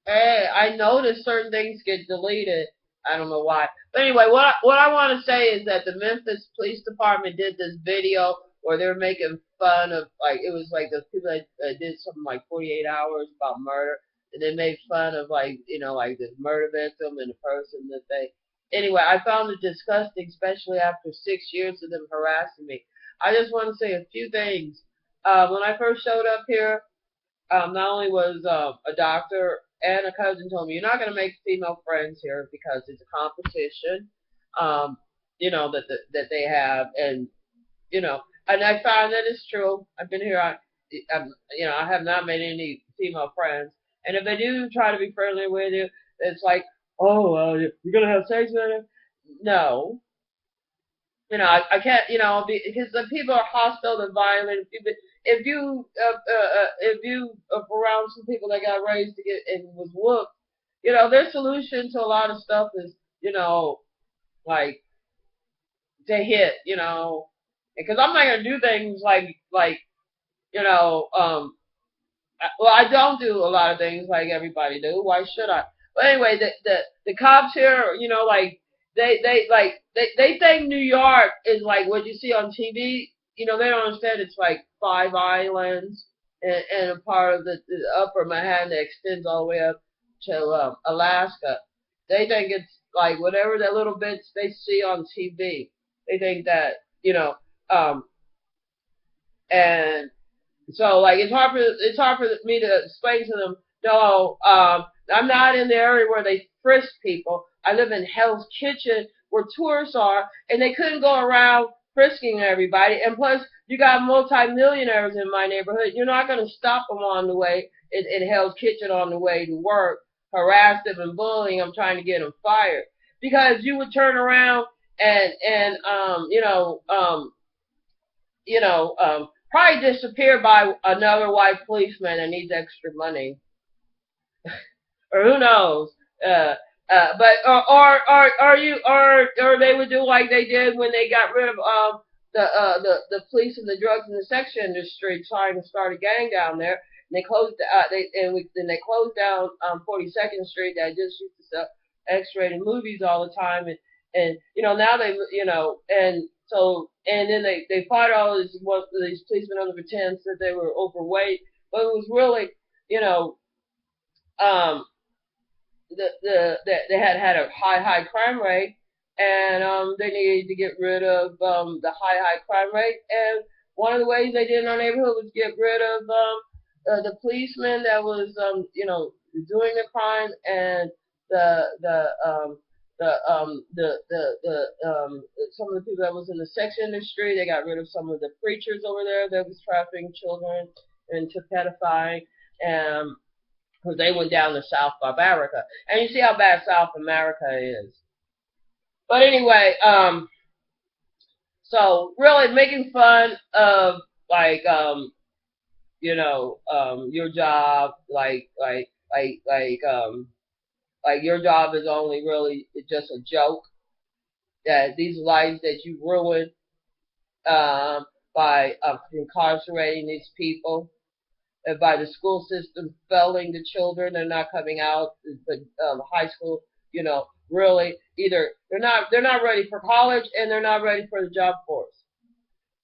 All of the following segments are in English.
Hey, I noticed certain things get deleted. I don't know why. But anyway, what I want to say is that the Memphis Police Department did this video where they were making fun of, like, it was like the people that did something like 48 hours about murder, and they made fun of, like, like the murder victim and the person that they. Anyway, I found it disgusting, especially after 6 years of them harassing me. I just want to say a few things. When I first showed up here, not only was a doctor and a cousin told me you're not going to make female friends here because it's a competition, um, that they have, and and I found that it's true. I've been here, I have not made any female friends, and if they do try to be friendly with you, it's like, oh, well, you're going to have sex with them? No, I can't, because the people are hostile and violent. If you around some people that got raised to get and was whooped, their solution to a lot of stuff is, like to hit, because I'm not gonna do things like you know, well, I don't do a lot of things like everybody do. Why should I? But anyway, the cops here, like they think New York is like what you see on TV. They don't understand it's like five islands and a part of the upper Manhattan that extends all the way up to Alaska. They think it's like whatever that little bits they see on TV. They think that um, and so like it's hard for me to explain to them. No, I'm not in the area where they frisk people. I live in Hell's Kitchen where tourists are, and they couldn't go around frisking everybody. And plus, you got multimillionaires in my neighborhood. You're not going to stop them on the way in Hell's Kitchen on the way to work, harass them and bullying them, trying to get them fired because you would turn around and probably disappeared by another white policeman that needs extra money, or who knows. Uh, but or you or they would do like they did when they got rid of the police and the drugs and the sex industry, trying to start a gang down there. And they closed they closed down 42nd Street that just used to sell X-rated movies all the time, and now they and so and then they fired all these policemen under pretense that they were overweight, but it was really you know um they had a high crime rate, and they needed to get rid of the high crime rate. And one of the ways they did in our neighborhood was get rid of the policeman that was doing the crime, and the some of the people that was in the sex industry. They got rid of some of the preachers over there that was trafficking children into pedophiling, and because they went down to South America, and you see how bad South America is. But anyway, so really making fun of like your job, like your job is only really just a joke. That these lives that you ruin by incarcerating these people, by the school system failing the children. They're not coming out. But high school, really either they're not ready for college and they're not ready for the job force.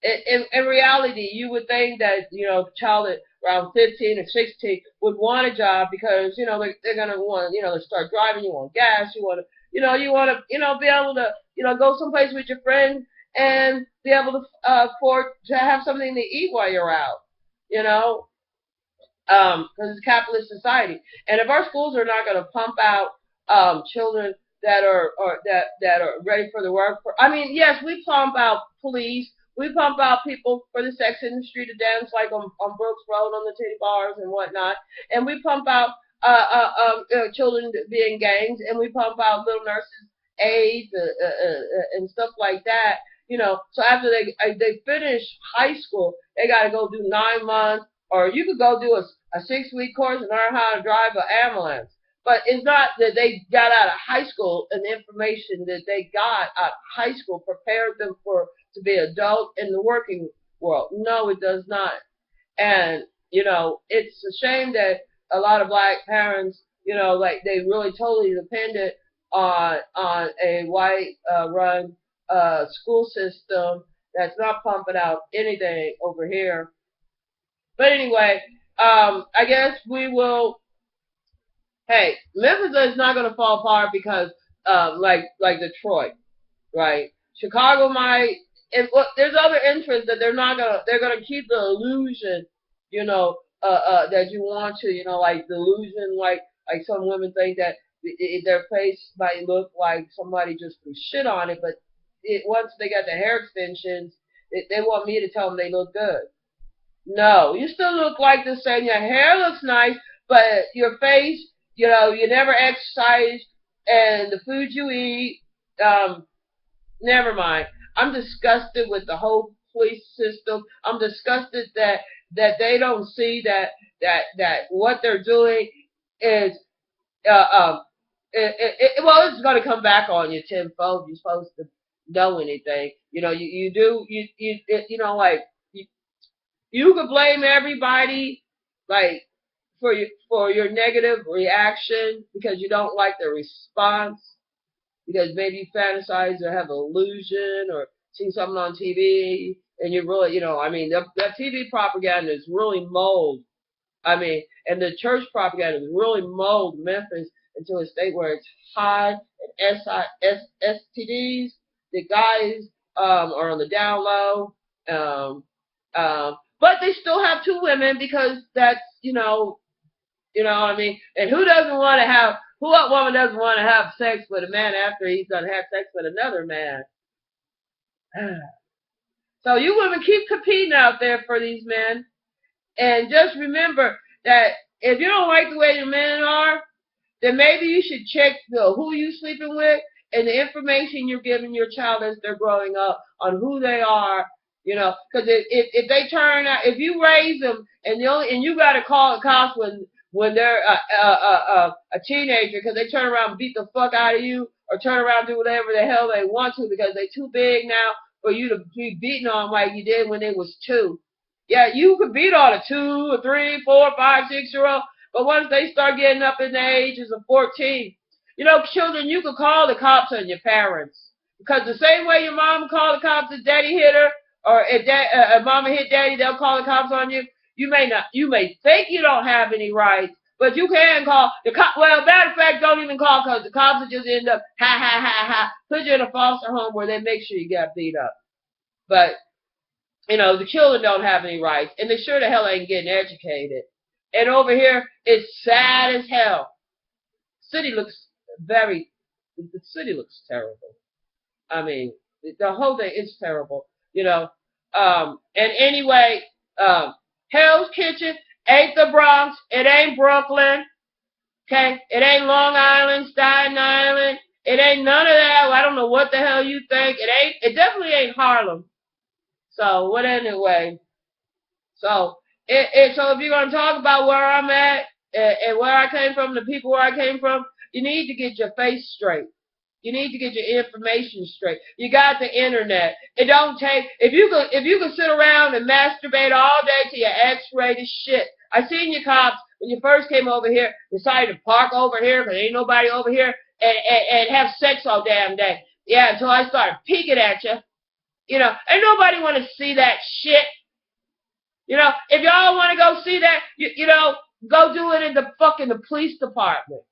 In reality, you would think that a child at around 15 or 16 would want a job because they're gonna want to start driving. You want gas. You want to be able to go someplace with your friends and be able to afford to have something to eat while you're out. You know, because it's a capitalist society. And if our schools are not going to pump out children that are or that are ready for the workforce, I mean, yes, we pump out police, we pump out people for the sex industry to dance like on Brooks Road on the titty bars and whatnot, and we pump out children to be in gangs, and we pump out little nurses, aides, and stuff like that. So after they finish high school, they got to go do 9 months, or you could go do a 6 week course and learn how to drive an ambulance. But it's not that they got out of high school and the information that they got out of high school prepared them for to be adult in the working world. No, it does not. And it's a shame that a lot of black parents Like they really totally dependent on a white run school system that's not pumping out anything over here. But anyway, I guess we will. Hey, Memphis is not going to fall apart because, like Detroit, right? Chicago might. Look, there's other interests that they're not gonna. They're gonna keep the illusion, that you want to, like the illusion, like some women think that their face might look like somebody just threw shit on it, but once they got the hair extensions, they want me to tell them they look good. No, you still look like the same. Your hair looks nice, but your face, you never exercise, and the food you eat, never mind. I'm disgusted with the whole police system. I'm disgusted that they don't see that what they're doing is well, it's going to come back on you tenfold. You're supposed to know anything. You do like. You could blame everybody, like, for your negative reaction because you don't like the response, because maybe you fantasize or have an illusion or see something on TV, and you really, that TV propaganda is really mold. And the church propaganda is really mold Memphis into a state where it's high and STDs. The guys are on the down low. But they still have two women because that's, what I mean? And what woman doesn't want to have sex with a man after he's done had sex with another man? So you women keep competing out there for these men. And just remember that if you don't like the way the men are, then maybe you should check who you sleeping with and the information you're giving your child as they're growing up on who they are. Because if they turn out, if you raise them and you got to call the cops when they're a teenager because they turn around and beat the fuck out of you or turn around and do whatever the hell they want to because they're too big now for you to be beating on like you did when they was 2. Yeah, you could beat on a 2 or 3, 4, 5, 6-year-old, but once they start getting up in the ages of 14, children, you could call the cops on your parents because the same way your mom called the cops if daddy hit her, or if mama hit daddy, they'll call the cops on you. You may think you don't have any rights, but you can call the cop. Well, matter of fact, don't even call because the cops will just end up put you in a foster home where they make sure you got beat up. But the children don't have any rights, and they sure the hell ain't getting educated. And over here, it's sad as hell. The city looks terrible. The whole thing is terrible. And anyway, Hell's Kitchen ain't the Bronx. It ain't Brooklyn. Okay? It ain't Long Island, Staten Island. It ain't none of that. I don't know what the hell you think. It definitely ain't Harlem. So, anyway. So if you're going to talk about where I'm at and where I came from, the people where I came from, you need to get your face straight. You need to get your information straight. You got the internet. It don't take if you could sit around and masturbate all day to your X-rated shit. I seen you cops when you first came over here, decided to park over here because ain't nobody over here and have sex all damn day. Yeah, until I started peeking at you. Ain't nobody want to see that shit. If y'all want to go see that, go do it in the police department.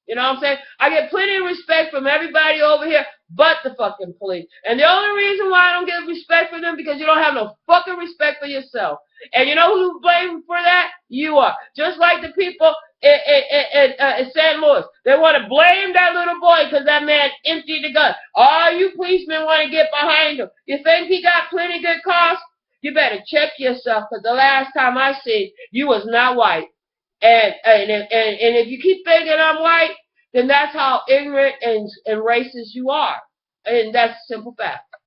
You know what I'm saying? I get plenty of respect from everybody over here but the fucking police. And the only reason why I don't get respect for them because you don't have no fucking respect for yourself. And you know who blame for that? You are. Just like the people in St. Louis. They want to blame that little boy because that man emptied the gun. All you policemen want to get behind him. You think he got plenty good cause? You better check yourself because the last time I seen you was not white. And if you keep thinking I'm white, then that's how ignorant and racist you are. And that's a simple fact.